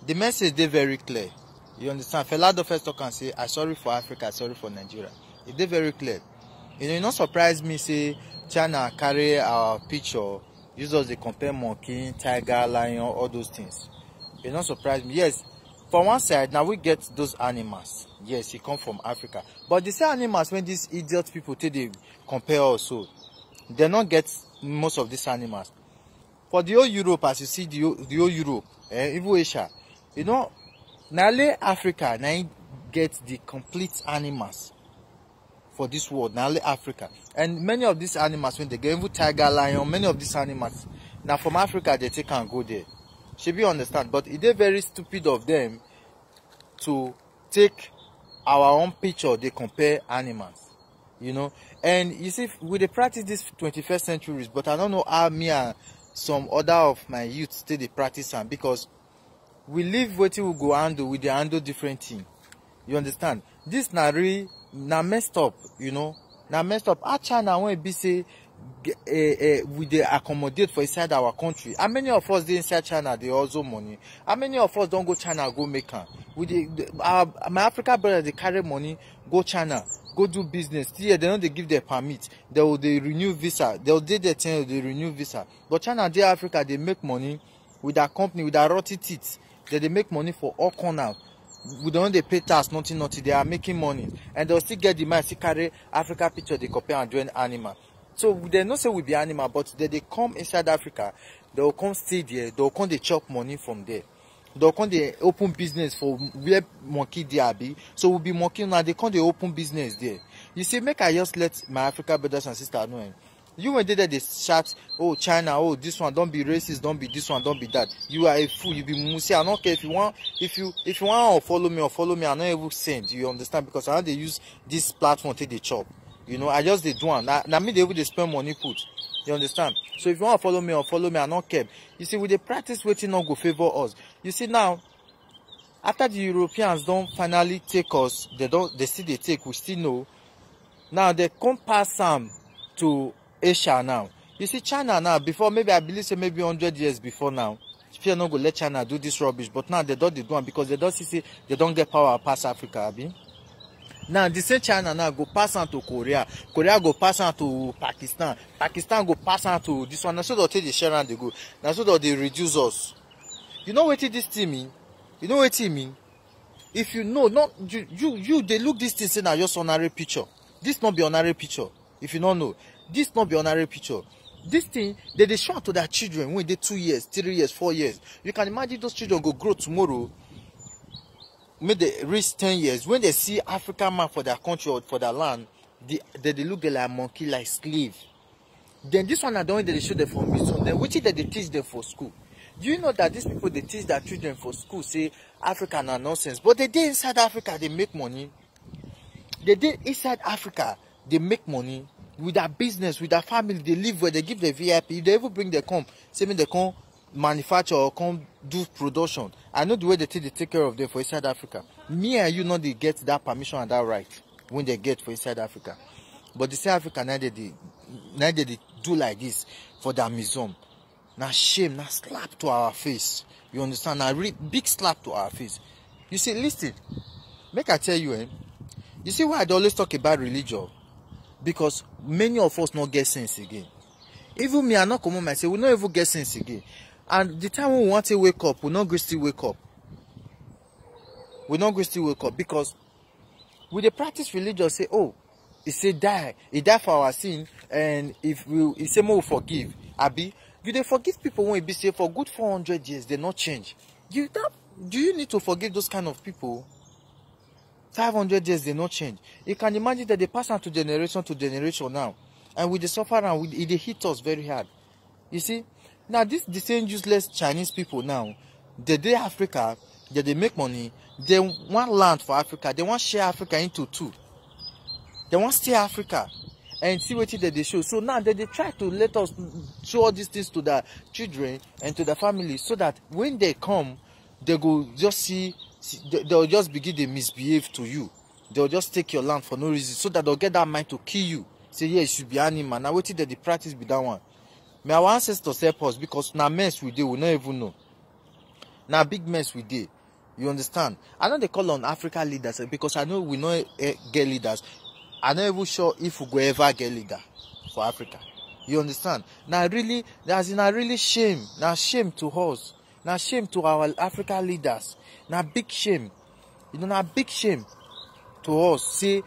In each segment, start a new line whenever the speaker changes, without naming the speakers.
The message dey very clear. You understand? Fela don first talk and say, I sorry for Africa, sorry for Nigeria. It dey very clear. You know, e no surprise me say China carry our picture, use us dey compare monkey, tiger, lion, all those things. E no surprise me. Yes, for one side, now we get those animals. Yes, e come from Africa. But the same animals when these idiot people take dey compare us, so they not get most of these animals. For the whole Europe, as you see, the whole Europe, even Asia, you know, now Africa now get the complete animals for this world. Now Africa, and many of these animals, when they get even tiger, lion, many of these animals now from Africa they take and go there. Should we understand? But it is very stupid of them to take our own picture. They compare animals, you know. And you see, we dey practice this 21st centuries, but I don't know how me and some other of my youth still dey practice them, because we live what we go handle, we dey handle different thing. You understand? This na really na messed up, you know. Na messed up. How China when be say we dey accommodate for inside our country? How many of us dey inside China dey also money? How many of us don't go China go make am? We dey my African brothers dey carry money go China, go do business. Still they don't dey give their permit. They will renew visa. They will dey there till they renew visa. But China dey Africa, they make money with their company, with their rotty teeth. They make money for all corners. We don't they pay tax, nothing. They are making money, and they'll still get the man, still carry Africa picture, they compare and join animal. So they not say we be animal, but they come inside Africa, they will come stay there, they will come they chop money from there. They will come they open business for where monkey they be. So we'll be monkey now, they come they open business there. You see, make I just let my African brothers and sisters know. You when they shout, oh China, oh this one, don't be racist, don't be this one, don't be that. You are a fool, you be musi. I don't care if you want, if you want to follow me, I don't even send. You understand? Because I want to use this platform to the chop. You know, I just did one. Now me they will spend money put. You understand? So if you want to follow me, I don't care. You see, with the practice waiting not go favor us. You see now, after the Europeans don't finally take us, they still they take, we still know. Now they come pass some to Asia now. You see, China now, before maybe I believe say maybe 100 years before now, people not go let China do this rubbish, but now they don't do one because they don't see they don't get power past Africa, abi. Now the same China now go pass on to Korea, Korea go pass on to Pakistan, Pakistan go pass on to this one. Now so they take the share and they go. Now so that they reduce us. You know what this thing mean? You know what it mean? If you know, not you they look this thing say now just honorary picture. This not be honorary picture. If you don't know, this not be honorary picture. This thing they show to their children when they 2 years, 3 years, 4 years. You can imagine those children go grow tomorrow. When they reach 10 years, when they see African man for their country or for their land, they look like monkey, like slave. Then this one I don't they show them for mission. Then which is that they teach them for school. Do you know that these people they teach their children for school say African are nonsense, but they dey inside Africa they make money. They dey inside Africa they make money with their business, with their family. They live where they give the VIP. If they ever bring their come, say when they come manufacture or come do production. I know the way they take care of them for inside Africa. Me and you know they get that permission and that right when they get for inside Africa. But the South Africa now they do like this for their museum. Now shame, now slap to our face. You understand? Now really big slap to our face. You see, listen, make I tell you, you see why I always talk about religion? Because many of us not get sense again. Even me, I not come on myself, we not even get sense again. And the time we want to wake up, we not go still wake up. We not go still wake up because with the practice religion say, oh, he say die, he died for our sin, and if we he say more forgive. Abi, you they forgive people when it be say for good 400 years they not change. Do you need to forgive those kind of people? 500 years they not change. You can imagine that they pass on to generation now, and with the suffer and it they hit us very hard. You see, now this the same useless Chinese people now, they Africa, they make money, they want land for Africa, they want share Africa into two. They want stay Africa and see what they show. So now they try to let us show all these things to their children and to their families, so that when they come, they go just see they'll just begin to misbehave to you. They'll just take your land for no reason, so that they'll get that mind to kill you. Say, yeah, you should be animal. Now wait till the practice be that one. May our ancestors help us, because now mess we do, we not even know. Now big mess we did. You understand? I know they call on Africa leaders because I know we know get leaders. I'm not even sure if we go ever get leader for Africa. You understand? Now really, there's a really shame. Now shame to us. Now shame to our Africa leaders. Now big shame. You know, now big shame to us. See,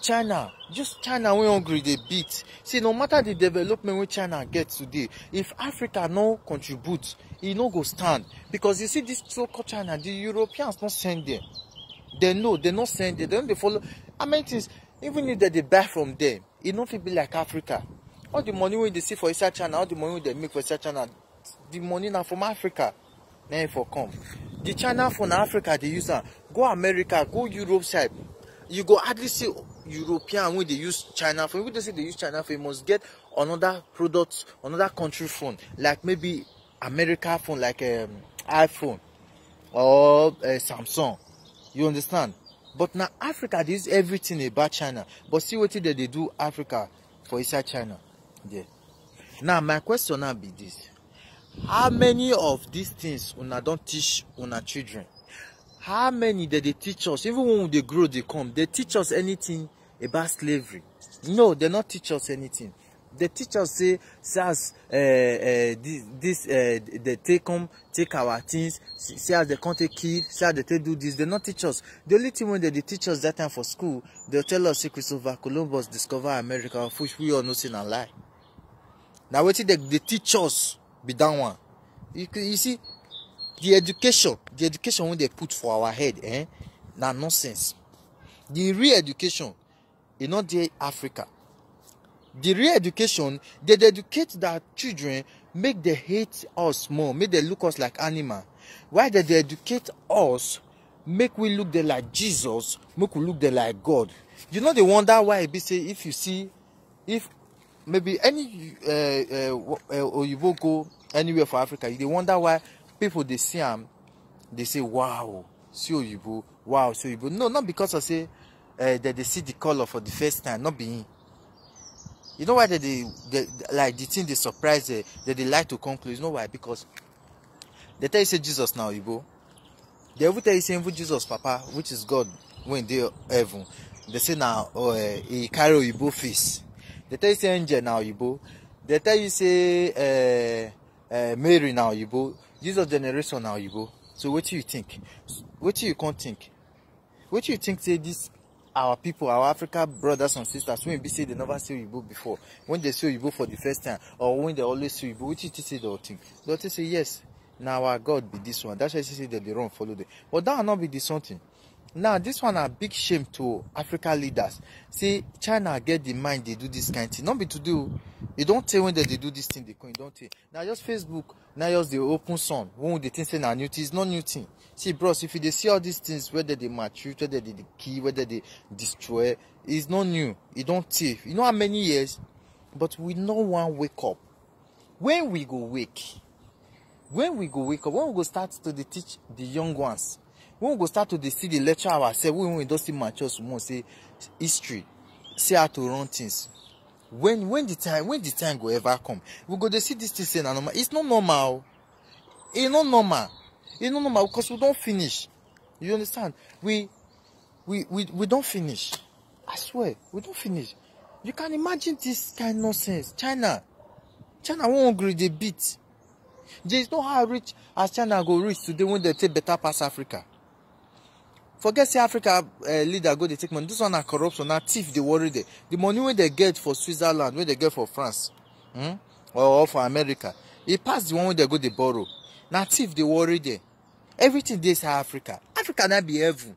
China, just China we hungry they beat. See, no matter the development we China get today, if Africa no contribute, it no go stand. Because you see this so-called China, the Europeans not send them. They know, they not send them. They don't follow. I mean things, even if they buy from them, it not be like Africa. All the money we they see for inside China, all the money they make for inside China, the money now from Africa. Now for come. The China from Africa they use that. Go America, go Europe side. You go hardly see European when they use China phone. When they say they use China phone, you must get another product, another country phone, like maybe America phone, like iPhone or Samsung. You understand? But now Africa, they use everything about China. But see what they do Africa for inside China. Yeah. Now my question now be this: how many of these things una don't teach una children? How many that they teach us? Even when they grow, they come. They teach us anything about slavery? No, they not teach us anything. They teach us say as they take our things, see as they can't take kids, see how they do this. They not teach us. The only thing when they teach us that time for school, they'll tell us Christopher Columbus discovered America, which we all know sin and lie. Now what they teach us be that one. You see. The education when they put for our head, now nonsense. The real education is not the Africa. The real education, they educate their children, make they hate us more, make they look us like animal. Why they educate us, make we look there like Jesus, make we look there like God. You know they wonder why it be say if you see, if maybe any or you will go anywhere for Africa, they wonder why. People they see them, they say, wow, see Oyibo, wow, see Oyibo. No, not because I say that they see the color for the first time, not being. You know why they like the thing they surprise that they like to conclude. You know why? Because they tell you say Jesus now Oyibo. They will tell you say Jesus Papa, which is God when they heaven. They say now he carry Oyibo face. They tell you say angel now Oyibo. They tell you say Mary now Oyibo. Jesus generation now you go. So what do you think? What do you can't think? What do you think say this our people, our African brothers and sisters, when they say they never see Oyibo before, when they see Oyibo for the first time, or when they always see Oyibo, what do you say they will think? They will say yes, now our God be this one. That's why they say that they don't follow them. But that will not be the something. Now this one a big shame to African leaders. See, China get the mind they do this kind of thing. Not be to do. You don't tell when they do this thing they come. You don't tell. Now just Facebook. Now just the open sun. When they think say na new thing, it's not new thing. See, bros, if they see all these things, whether they mature, whether they kill, whether they destroy, it's not new. You don't tell. You know how many years? But we no one wake up. When we go wake up, when we go start to teach the young ones. When we go start to see the lecture ourselves, when we don't see mature, we say history, see how to run things. When the time go ever come, we go to see this thing say normal. It's not normal. It's not normal. It's not normal because we don't finish. You understand? We don't finish. I swear, we don't finish. You can imagine this kind of nonsense. China won't agree the beat. There is no how rich as China go reach today when they take better past Africa. Forget say Africa leader go they take money. This one are corruption, now thief they worry there. The money when they get for Switzerland, when they get for France, or for America, it pass the one when they go they borrow. Now thief they worry there. Everything they say Africa. Africa not be heaven.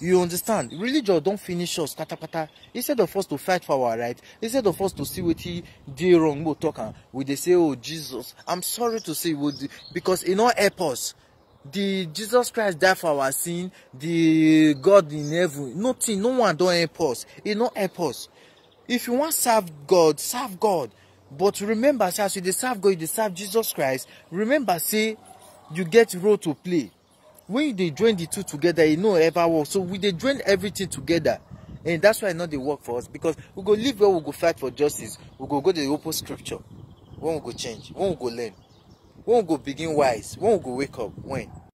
You understand? Religion don't finish us, kata. Instead of us to fight for our right, instead of us to see what he did wrong, we talk we they say, oh Jesus. I'm sorry to say, because it not help us. The Jesus Christ died for our sin. The God in heaven, nothing, no one don't help us. It not help us. If you want to serve God, serve God. But remember, as you serve God, you serve Jesus Christ. Remember, say you get role to play. When they join the two together, it no ever work. So we they join everything together, and that's why not they work for us. Because we go live where we go fight for justice. We go the open scripture. When we go change, when we go learn, when we go begin wise, when we go wake up, when.